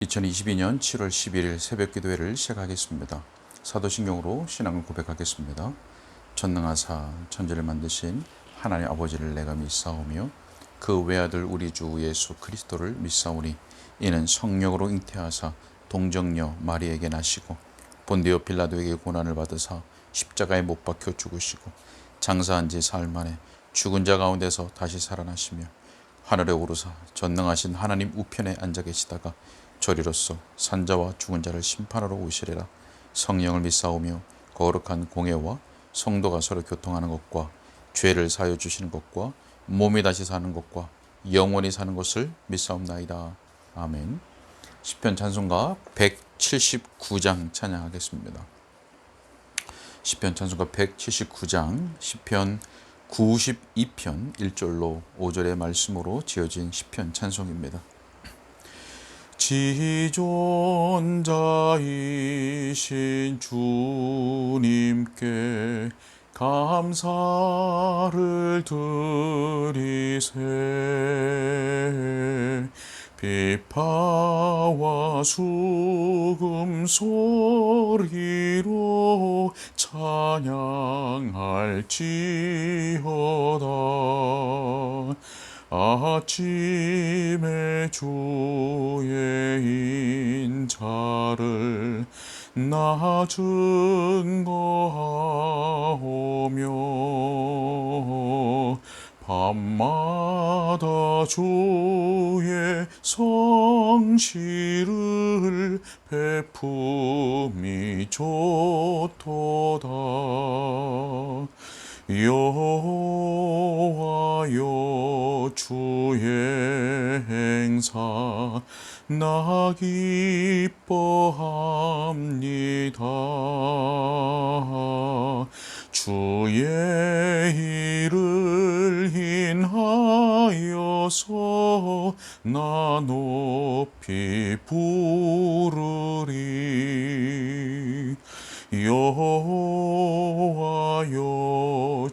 2022년 7월 11일 새벽 기도회를 시작하겠습니다. 사도신경으로 신앙을 고백하겠습니다. 전능하사 천지를 만드신 하나님 아버지를 내가 믿사오며 그 외아들 우리 주 예수 그리스도를 믿사오니 이는 성령으로 잉태하사 동정녀 마리에게 나시고 본디오 빌라도에게 고난을 받으사 십자가에 못 박혀 죽으시고 장사한 지 사흘 만에 죽은 자 가운데서 다시 살아나시며 하늘에 오르사 전능하신 하나님 우편에 앉아 계시다가 저리로서 산자와 죽은 자를 심판하러 오시리라. 성령을 믿사오며 거룩한 공예와 성도가 서로 교통하는 것과 죄를 사하여 주시는 것과 몸이 다시 사는 것과 영원히 사는 것을 믿사옵나이다. 아멘. 시편 찬송가 179장 찬양하겠습니다. 시편 찬송가 179장 시편 92편 1절로 5절의 말씀으로 지어진 시편 찬송입니다. 지존자이신 주님께 감사를 드리세. 비파와 수금 소리로 찬양할지어다. 아침에 주의 인자를 나 증거하오며 밤마다 주의 성실을 베품이 좋도다. 여호와여 주의 행사 나 기뻐합니다. 주의 일을 인하여서 나 높이 부르리. 여호와여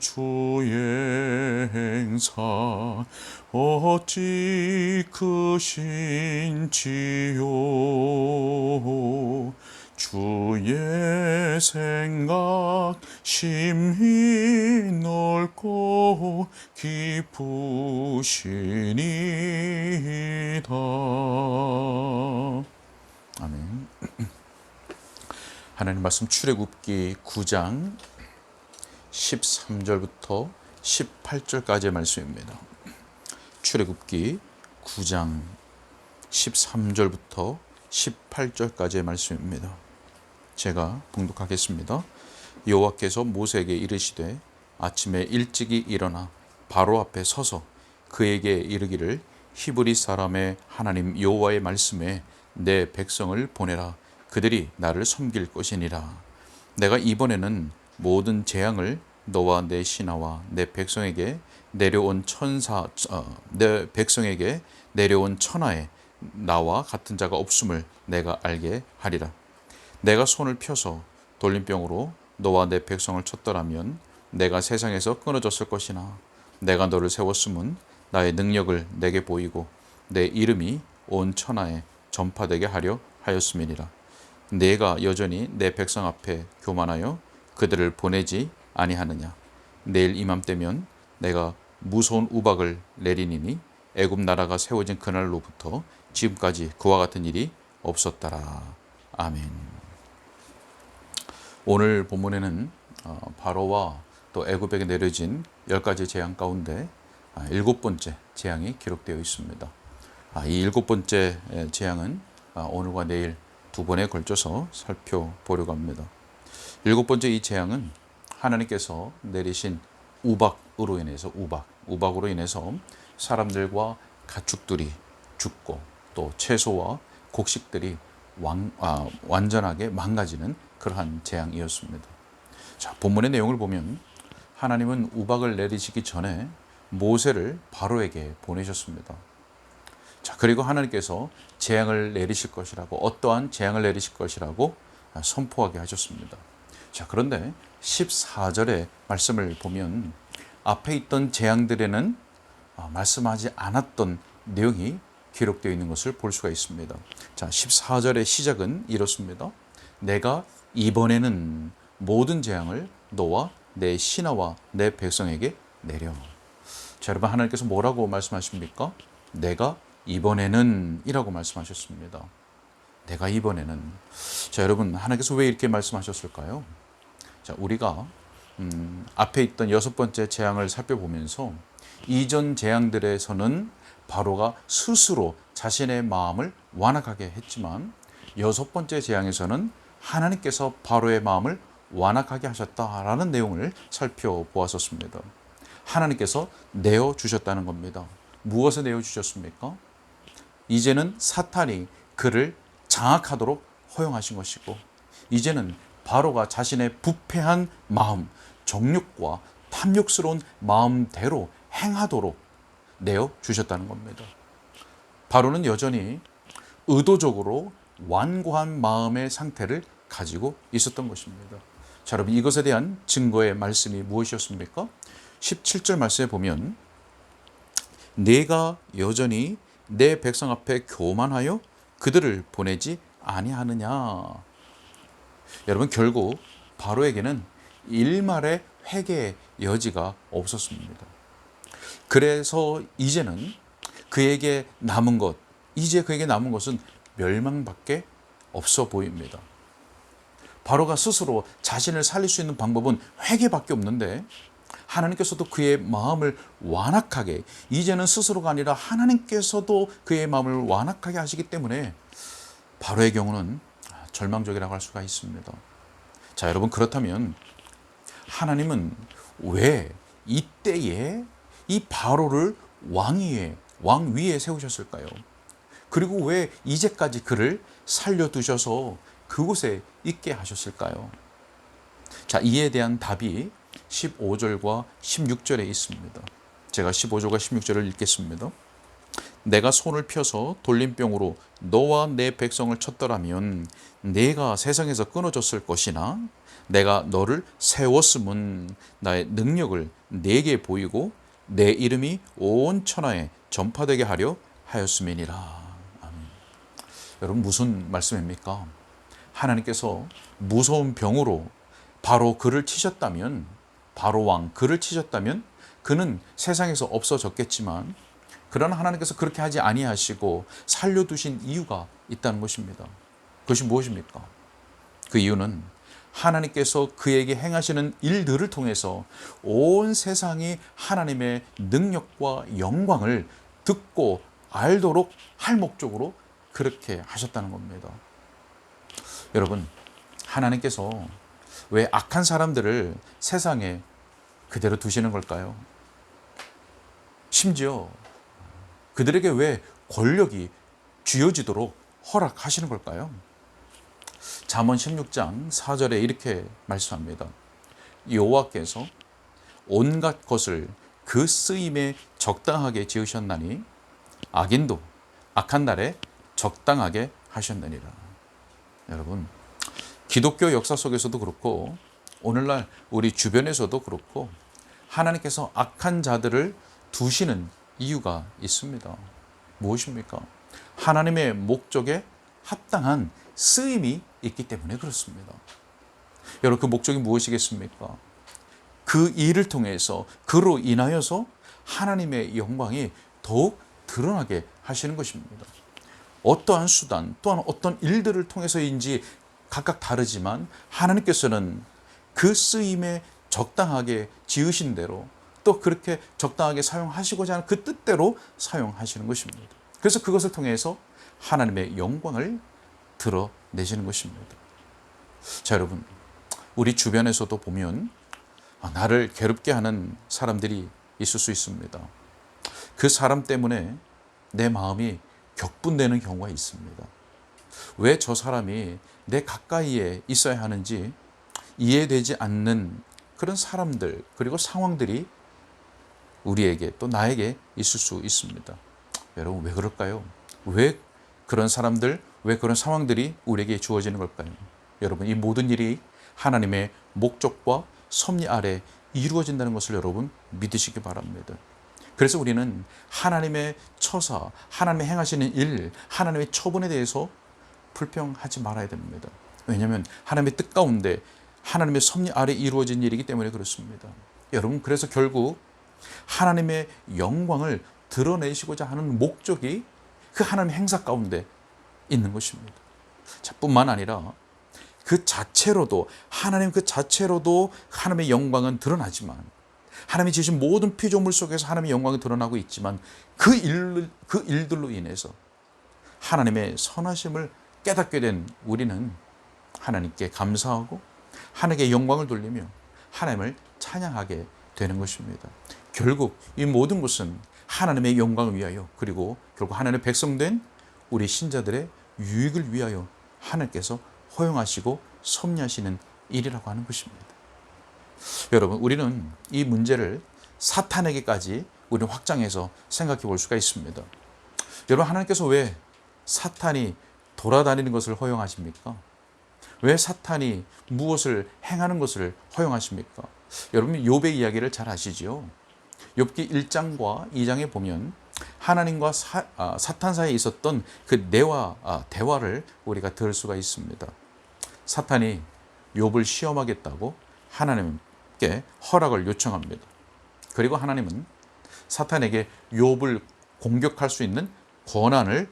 주의 행사 어찌 크신지요. 주의 생각 심히 넓고 깊으시니이다. 아멘. 하나님 말씀 출애굽기 9장 13절부터 18절까지의 말씀입니다. 출애굽기 9장 13절부터 18절까지의 말씀입니다. 제가 봉독하겠습니다. 여호와께서 모세에게 이르시되 아침에 일찍이 일어나 바로 앞에 서서 그에게 이르기를 히브리 사람의 하나님 여호와의 말씀에 내 백성을 보내라. 그들이 나를 섬길 것이니라. 내가 이번에는 모든 재앙을 너와 내 신하와 내 백성에게 내려온 천하에 나와 같은 자가 없음을 내가 알게 하리라. 내가 손을 펴서 돌림병으로 너와 내 백성을 쳤더라면 내가 세상에서 끊어졌을 것이나 내가 너를 세웠음은 나의 능력을 내게 보이고 내 이름이 온 천하에 전파되게 하려 하였음이니라. 내가 여전히 내 백성 앞에 교만하여 그들을 보내지 아니하느냐. 내일 이맘때면 내가 무서운 우박을 내리니니 애굽 나라가 세워진 그날로부터 지금까지 그와 같은 일이 없었더라. 아멘. 오늘 본문에는 바로와 또 애굽에게 내려진 10가지 재앙 가운데 7번째 재앙이 기록되어 있습니다. 이 7번째 재앙은 오늘과 내일 두 번에 걸쳐서 살펴보려고 합니다. 7번째 이 재앙은 하나님께서 내리신 우박으로 인해서 우박으로 인해서 사람들과 가축들이 죽고 또 채소와 곡식들이 완전하게 망가지는 그러한 재앙이었습니다. 자, 본문의 내용을 보면 하나님은 우박을 내리시기 전에 모세를 바로에게 보내셨습니다. 자, 그리고 하나님께서 재앙을 내리실 것이라고, 어떠한 재앙을 내리실 것이라고 선포하게 하셨습니다. 자, 그런데 14절의 말씀을 보면 앞에 있던 재앙들에는 말씀하지 않았던 내용이 기록되어 있는 것을 볼 수가 있습니다. 자, 14절의 시작은 이렇습니다. 내가 이번에는 모든 재앙을 너와 내 신하와 내 백성에게 내려. 자, 여러분, 하나님께서 뭐라고 말씀하십니까? 내가 이번에는 이라고 말씀하셨습니다. 내가 이번에는. 자, 여러분, 하나님께서 왜 이렇게 말씀하셨을까요? 자, 우리가 앞에 있던 6번째 재앙을 살펴보면서 이전 재앙들에서는 바로가 스스로 자신의 마음을 완악하게 했지만 6번째 재앙에서는 하나님께서 바로의 마음을 완악하게 하셨다라는 내용을 살펴보았었습니다. 하나님께서 내어주셨다는 겁니다. 무엇을 내어주셨습니까? 이제는 사탄이 그를 장악하도록 허용하신 것이고, 이제는 바로가 자신의 부패한 마음, 정욕과 탐욕스러운 마음대로 행하도록 내어주셨다는 겁니다. 바로는 여전히 의도적으로 완고한 마음의 상태를 가지고 있었던 것입니다. 자, 여러분, 이것에 대한 증거의 말씀이 무엇이었습니까? 17절 말씀에 보면 내가 여전히 내 백성 앞에 교만하여 그들을 보내지 아니하느냐. 여러분, 결국 바로에게는 일말의 회개의 여지가 없었습니다. 그래서 이제는 그에게 남은 것은 멸망밖에 없어 보입니다. 바로가 스스로 자신을 살릴 수 있는 방법은 회개밖에 없는데, 하나님께서도 그의 마음을 완악하게, 이제는 스스로가 아니라 하나님께서도 그의 마음을 완악하게 하시기 때문에 바로의 경우는 절망적이라고 할 수가 있습니다. 자, 여러분, 그렇다면 하나님은 왜 이때에 이 바로를 왕 위에 세우셨을까요? 그리고 왜 이제까지 그를 살려두셔서 그곳에 있게 하셨을까요? 자, 이에 대한 답이 15절과 16절에 있습니다. 제가 15절과 16절을 읽겠습니다. 내가 손을 펴서 돌림병으로 너와 내 백성을 쳤더라면 내가 세상에서 끊어졌을 것이나 내가 너를 세웠음은 나의 능력을 네게 보이고 내 이름이 온 천하에 전파되게 하려 하였음이니라. 아멘. 여러분, 무슨 말씀입니까? 하나님께서 무서운 병으로 바로 그를 치셨다면, 바로 왕 그를 치셨다면 그는 세상에서 없어졌겠지만, 그러나 하나님께서 그렇게 하지 아니하시고 살려두신 이유가 있다는 것입니다. 그것이 무엇입니까? 그 이유는 하나님께서 그에게 행하시는 일들을 통해서 온 세상이 하나님의 능력과 영광을 듣고 알도록 할 목적으로 그렇게 하셨다는 겁니다. 여러분, 하나님께서 왜 악한 사람들을 세상에 그대로 두시는 걸까요? 심지어 그들에게 왜 권력이 쥐어지도록 허락하시는 걸까요? 잠언 16장 4절에 이렇게 말씀합니다. 여호와께서 온갖 것을 그 쓰임에 적당하게 지으셨나니 악인도 악한 날에 적당하게 하셨느니라. 여러분, 기독교 역사 속에서도 그렇고 오늘날 우리 주변에서도 그렇고 하나님께서 악한 자들을 두시는 이유가 있습니다. 무엇입니까? 하나님의 목적에 합당한 쓰임이 있기 때문에 그렇습니다. 여러분, 그 목적이 무엇이겠습니까? 그 일을 통해서, 그로 인하여서 하나님의 영광이 더욱 드러나게 하시는 것입니다. 어떠한 수단 또한 어떤 일들을 통해서인지 각각 다르지만 하나님께서는 그 쓰임에 적당하게 지으신 대로 또 그렇게 적당하게 사용하시고자 하는 그 뜻대로 사용하시는 것입니다. 그래서 그것을 통해서 하나님의 영광을 드러내시는 것입니다. 자, 여러분, 우리 주변에서도 보면 나를 괴롭게 하는 사람들이 있을 수 있습니다. 그 사람 때문에 내 마음이 격분되는 경우가 있습니다. 왜 저 사람이 내 가까이에 있어야 하는지 이해되지 않는 그런 사람들, 그리고 상황들이 우리에게 또 나에게 있을 수 있습니다. 여러분, 왜 그럴까요? 왜 그런 사람들, 왜 그런 상황들이 우리에게 주어지는 걸까요? 여러분, 이 모든 일이 하나님의 목적과 섭리 아래 이루어진다는 것을 여러분 믿으시기 바랍니다. 그래서 우리는 하나님의 처사, 하나님의 행하시는 일, 하나님의 처분에 대해서 불평하지 말아야 됩니다. 왜냐하면 하나님의 뜻 가운데 하나님의 섭리 아래 이루어진 일이기 때문에 그렇습니다. 여러분, 그래서 결국 하나님의 영광을 드러내시고자 하는 목적이 그 하나님의 행사 가운데 있는 것입니다. 자, 뿐만 아니라 그 자체로도, 하나님 그 자체로도 하나님의 영광은 드러나지만, 하나님이 지으신 모든 피조물 속에서 하나님의 영광이 드러나고 있지만, 그 일들로 인해서 하나님의 선하심을 깨닫게 된 우리는 하나님께 감사하고 하나님께 영광을 돌리며 하나님을 찬양하게 되는 것입니다. 결국 이 모든 것은 하나님의 영광을 위하여, 그리고 결국 하나님의 백성된 우리 신자들의 유익을 위하여 하나님께서 허용하시고 섭리하시는 일이라고 하는 것입니다. 여러분, 우리는 이 문제를 사탄에게까지 우리는 확장해서 생각해 볼 수가 있습니다. 여러분, 하나님께서 왜 사탄이 돌아다니는 것을 허용하십니까? 왜 사탄이 무엇을 행하는 것을 허용하십니까? 여러분, 욥의 이야기를 잘 아시죠? 욥기 1장과 2장에 보면 하나님과 사탄 사이에 있었던 그 대화를 우리가 들을 수가 있습니다. 사탄이 욥을 시험하겠다고 하나님께 허락을 요청합니다. 그리고 하나님은 사탄에게 욥을 공격할 수 있는 권한을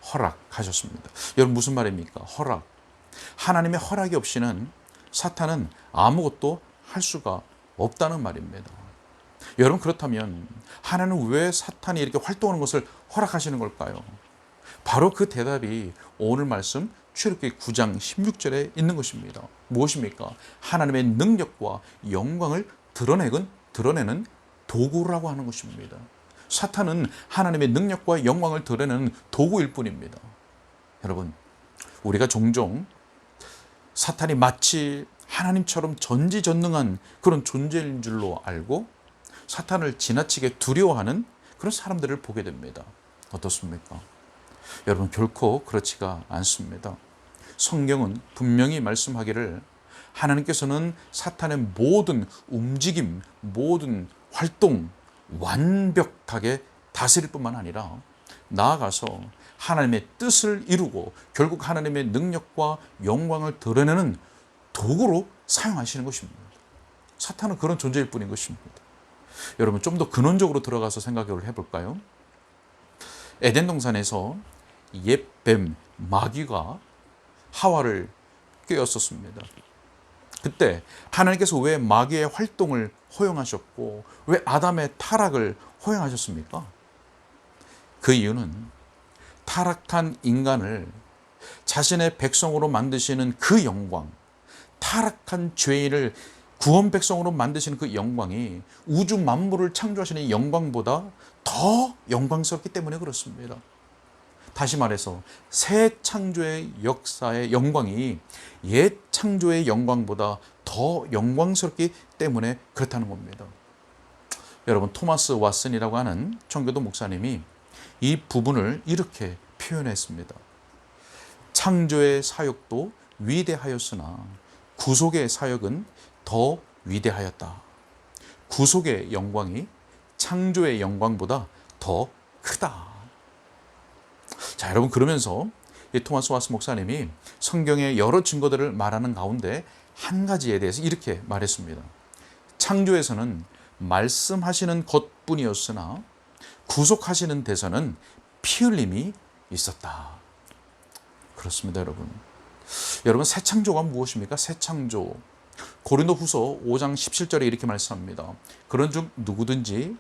허락하셨습니다. 여러분, 무슨 말입니까? 허락. 하나님의 허락이 없이는 사탄은 아무것도 할 수가 없다는 말입니다. 여러분, 그렇다면 하나님은 왜 사탄이 이렇게 활동하는 것을 허락하시는 걸까요? 바로 그 대답이 오늘 말씀 출애굽기 9장 16절에 있는 것입니다. 무엇입니까? 하나님의 능력과 영광을 드러내는 도구라고 하는 것입니다. 사탄은 하나님의 능력과 영광을 드러내는 도구일 뿐입니다. 여러분, 우리가 종종 사탄이 마치 하나님처럼 전지전능한 그런 존재인 줄로 알고 사탄을 지나치게 두려워하는 그런 사람들을 보게 됩니다. 어떻습니까? 여러분, 결코 그렇지가 않습니다. 성경은 분명히 말씀하기를 하나님께서는 사탄의 모든 움직임, 모든 활동 완벽하게 다스릴 뿐만 아니라 나아가서 하나님의 뜻을 이루고 결국 하나님의 능력과 영광을 드러내는 도구로 사용하시는 것입니다. 사탄은 그런 존재일 뿐인 것입니다. 여러분, 좀 더 근원적으로 들어가서 생각을 해볼까요? 에덴 동산에서 옛뱀 마귀가 하와를 꿰었었습니다. 그때 하나님께서 왜 마귀의 활동을 허용하셨고 왜 아담의 타락을 허용하셨습니까? 그 이유는 타락한 인간을 자신의 백성으로 만드시는 그 영광, 타락한 죄인을 구원 백성으로 만드시는 그 영광이 우주 만물을 창조하시는 영광보다 더 영광스럽기 때문에 그렇습니다. 다시 말해서 새 창조의 역사의 영광이 옛 창조의 영광보다 더 영광스럽기 때문에 그렇다는 겁니다. 여러분, 토마스 왓슨이라고 하는 청교도 목사님이 이 부분을 이렇게 표현했습니다. 창조의 사역도 위대하였으나 구속의 사역은 더 위대하였다. 구속의 영광이 창조의 영광보다 더 크다. 자, 여러분, 그러면서 이 토마스 왓슨 목사님이 성경의 여러 증거들을 말하는 가운데 한 가지에 대해서 이렇게 말했습니다. 창조에서는 말씀하시는 것뿐이었으나 구속하시는 데서는 피 흘림이 있었다. 그렇습니다, 여러분. 여러분, 새 창조가 무엇입니까? 새 창조. 고린도후서 5장 17절에 이렇게 말씀합니다. 그런즉 누구든지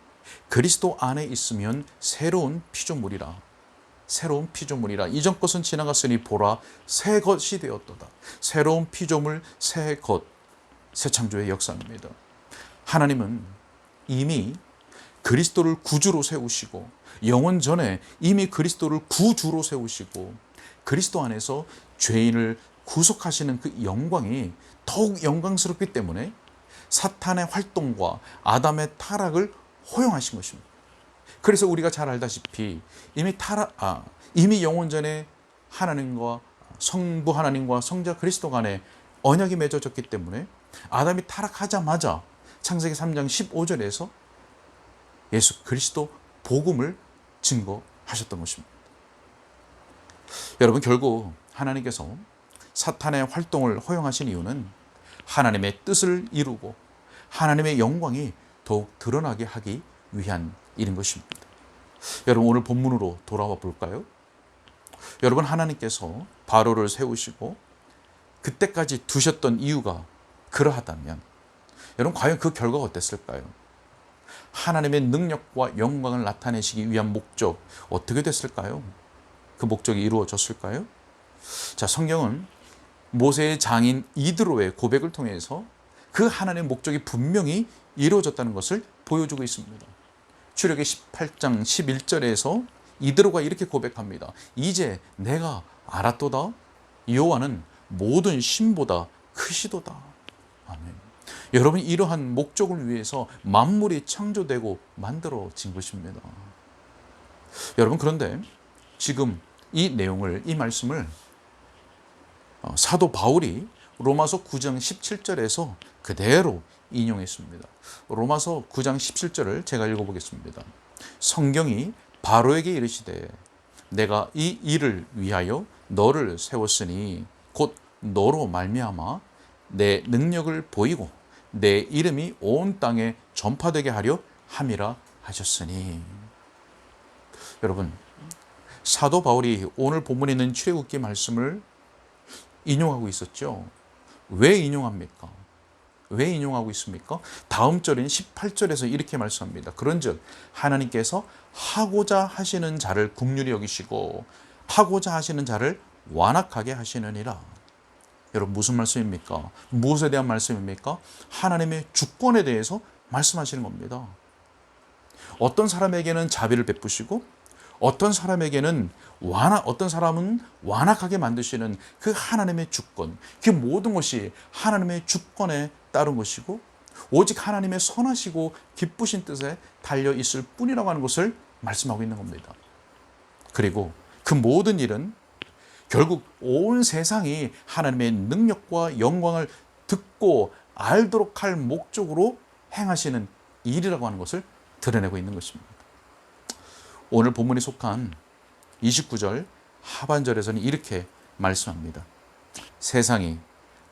그리스도 안에 있으면 새로운 피조물이라. 새로운 피조물이라. 이전 것은 지나갔으니 보라, 새 것이 되었도다. 새로운 피조물, 새 것, 새 창조의 역사입니다. 하나님은 이미 그리스도를 구주로 세우시고 영원 전에 이미 그리스도를 구주로 세우시고 그리스도 안에서 죄인을 구속하시는 그 영광이 더욱 영광스럽기 때문에 사탄의 활동과 아담의 타락을 허용하신 것입니다. 그래서 우리가 잘 알다시피 이미 영원 전에 하나님과 성부 하나님과 성자 그리스도 간에 언약이 맺어졌기 때문에 아담이 타락하자마자 창세기 3장 15절에서 예수 그리스도 복음을 증거하셨던 것입니다. 여러분, 결국 하나님께서 사탄의 활동을 허용하신 이유는 하나님의 뜻을 이루고 하나님의 영광이 더욱 드러나게 하기 위한 일인 것입니다. 여러분, 오늘 본문으로 돌아와 볼까요? 여러분, 하나님께서 바로를 세우시고 그때까지 두셨던 이유가 그러하다면 여러분, 과연 그 결과가 어땠을까요? 하나님의 능력과 영광을 나타내시기 위한 목적 어떻게 됐을까요? 그 목적이 이루어졌을까요? 자, 성경은 모세의 장인 이드로의 고백을 통해서 그 하나님의 목적이 분명히 이루어졌다는 것을 보여주고 있습니다. 출애굽기 18장 11절에서 이드로가 이렇게 고백합니다. 이제 내가 알았도다. 여호와는 모든 신보다 크시도다. 아멘. 여러분, 이러한 목적을 위해서 만물이 창조되고 만들어진 것입니다. 여러분, 그런데 지금 이 내용을, 이 말씀을 사도 바울이 로마서 9장 17절에서 그대로 인용했습니다. 로마서 9장 17절을 제가 읽어보겠습니다. 성경이 바로에게 이르시되 내가 이 일을 위하여 너를 세웠으니 곧 너로 말미암아 내 능력을 보이고 내 이름이 온 땅에 전파되게 하려 함이라 하셨으니. 여러분, 사도 바울이 오늘 본문에 있는 출애굽기 말씀을 인용하고 있었죠. 왜 인용합니까? 왜 인용하고 있습니까? 다음 절인 18절에서 이렇게 말씀합니다. 그런즉 하나님께서 하고자 하시는 자를 긍휼히 여기시고 하고자 하시는 자를 완악하게 하시느니라. 여러분, 무슨 말씀입니까? 무엇에 대한 말씀입니까? 하나님의 주권에 대해서 말씀하시는 겁니다. 어떤 사람에게는 자비를 베푸시고 어떤 사람에게는 어떤 사람은 완악하게 만드시는 그 하나님의 주권, 그 모든 것이 하나님의 주권에 따른 것이고 오직 하나님의 선하시고 기쁘신 뜻에 달려 있을 뿐이라고 하는 것을 말씀하고 있는 겁니다. 그리고 그 모든 일은 결국 온 세상이 하나님의 능력과 영광을 듣고 알도록 할 목적으로 행하시는 일이라고 하는 것을 드러내고 있는 것입니다. 오늘 본문에 속한 29절 하반절에서는 이렇게 말씀합니다. 세상이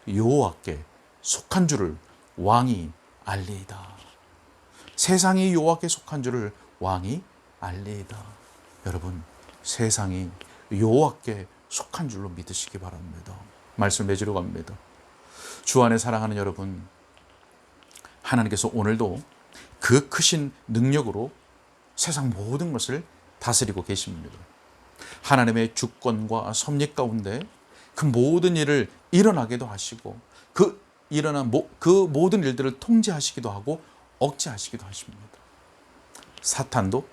여호와께 속한 줄을 왕이 알리이다. 세상이 여호와께 속한 줄을 왕이 알리이다. 여러분, 세상이 여호와께 속한 줄로 믿으시기 바랍니다. 말씀 맺으러 갑니다. 주 안에 사랑하는 여러분, 하나님께서 오늘도 그 크신 능력으로 세상 모든 것을 다스리고 계십니다. 하나님의 주권과 섭리 가운데 그 모든 일을 일어나게도 하시고 그 모든 일들을 통제하시기도 하고 억제하시기도 하십니다. 사탄도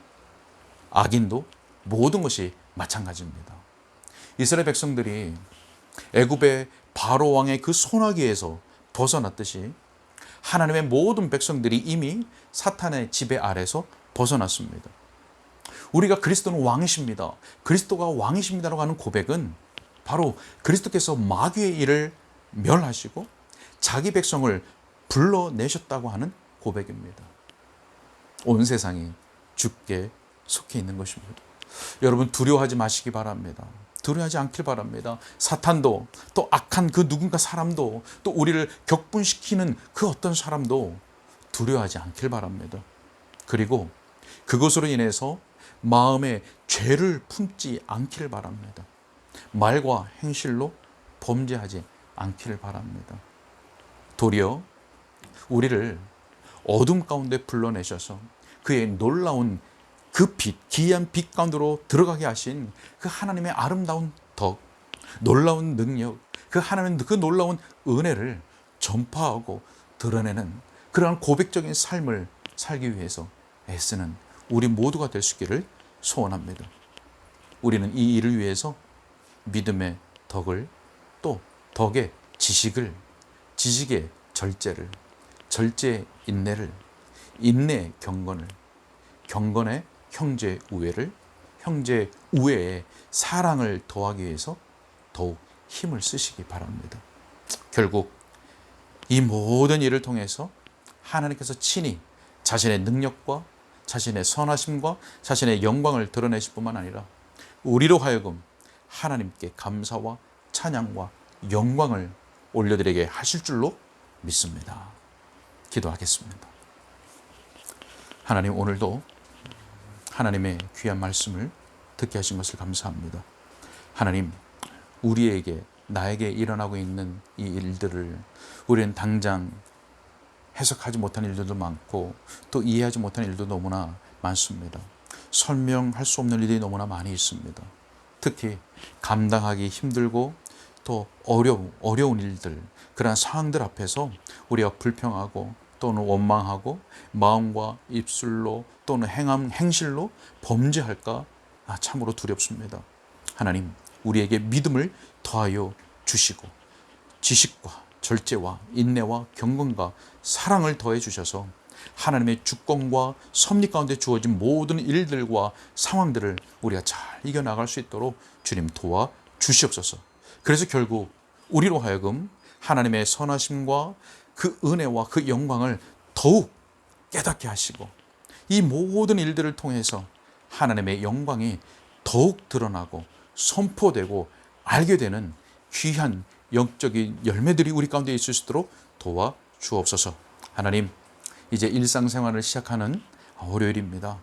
악인도 모든 것이 마찬가지입니다. 이스라엘 백성들이 애굽의 바로 왕의 그 손아귀에서 벗어났듯이 하나님의 모든 백성들이 이미 사탄의 지배 아래서 벗어났습니다. 우리가 그리스도는 왕이십니다. 그리스도가 왕이십니다라고 하는 고백은 바로 그리스도께서 마귀의 일을 멸하시고 자기 백성을 불러내셨다고 하는 고백입니다. 온 세상이 주께 속해 있는 것입니다. 여러분, 두려워하지 마시기 바랍니다. 두려워하지 않길 바랍니다. 사탄도 또 악한 그 누군가 사람도 또 우리를 격분시키는 그 어떤 사람도 두려워하지 않길 바랍니다. 그리고 그것으로 인해서 마음에 죄를 품지 않기를 바랍니다. 말과 행실로 범죄하지 않기를 바랍니다. 도리어 우리를 어둠 가운데 불러내셔서 그의 놀라운 그 빛, 기이한 빛 가운데로 들어가게 하신 그 하나님의 아름다운 덕, 놀라운 능력, 그 하나님의 그 놀라운 은혜를 전파하고 드러내는 그러한 고백적인 삶을 살기 위해서 애쓰는 우리 모두가 될 수 있기를 소원합니다. 우리는 이 일을 위해서 믿음의 덕을, 또 덕의 지식을, 지식의 절제를, 절제의 인내를, 인내의 경건을, 경건의 형제 우애를, 형제 우애의 사랑을 더하기 위해서 더욱 힘을 쓰시기 바랍니다. 결국 이 모든 일을 통해서 하나님께서 친히 자신의 능력과 자신의 선하심과 자신의 영광을 드러내실 뿐만 아니라 우리로 하여금 하나님께 감사와 찬양과 영광을 올려드리게 하실 줄로 믿습니다. 기도하겠습니다. 하나님, 오늘도 하나님의 귀한 말씀을 듣게 하신 것을 감사합니다. 하나님, 우리에게 나에게 일어나고 있는 이 일들을 우리는 당장 해석하지 못한 일들도 많고 또 이해하지 못한 일도 너무나 많습니다. 설명할 수 없는 일이 너무나 많이 있습니다. 특히 감당하기 힘들고 또 어려운 일들, 그러한 상황들 앞에서 우리가 불평하고 또는 원망하고 마음과 입술로 또는 행실로 범죄할까 참으로 두렵습니다. 하나님, 우리에게 믿음을 더하여 주시고 지식과 절제와 인내와 경건과 사랑을 더해 주셔서 하나님의 주권과 섭리 가운데 주어진 모든 일들과 상황들을 우리가 잘 이겨나갈 수 있도록 주님 도와 주시옵소서. 그래서 결국 우리로 하여금 하나님의 선하심과 그 은혜와 그 영광을 더욱 깨닫게 하시고 이 모든 일들을 통해서 하나님의 영광이 더욱 드러나고 선포되고 알게 되는 귀한 영적인 열매들이 우리 가운데 있을 수 있도록 도와 주옵소서. 하나님, 이제 일상생활을 시작하는 월요일입니다.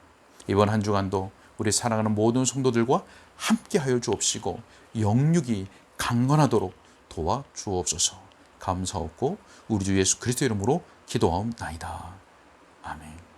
이번 한 주간도 우리 사랑하는 모든 성도들과 함께하여 주옵시고 영육이 강건하도록 도와 주옵소서. 감사하고 우리 주 예수 그리스도 이름으로 기도하옵나이다. 아멘.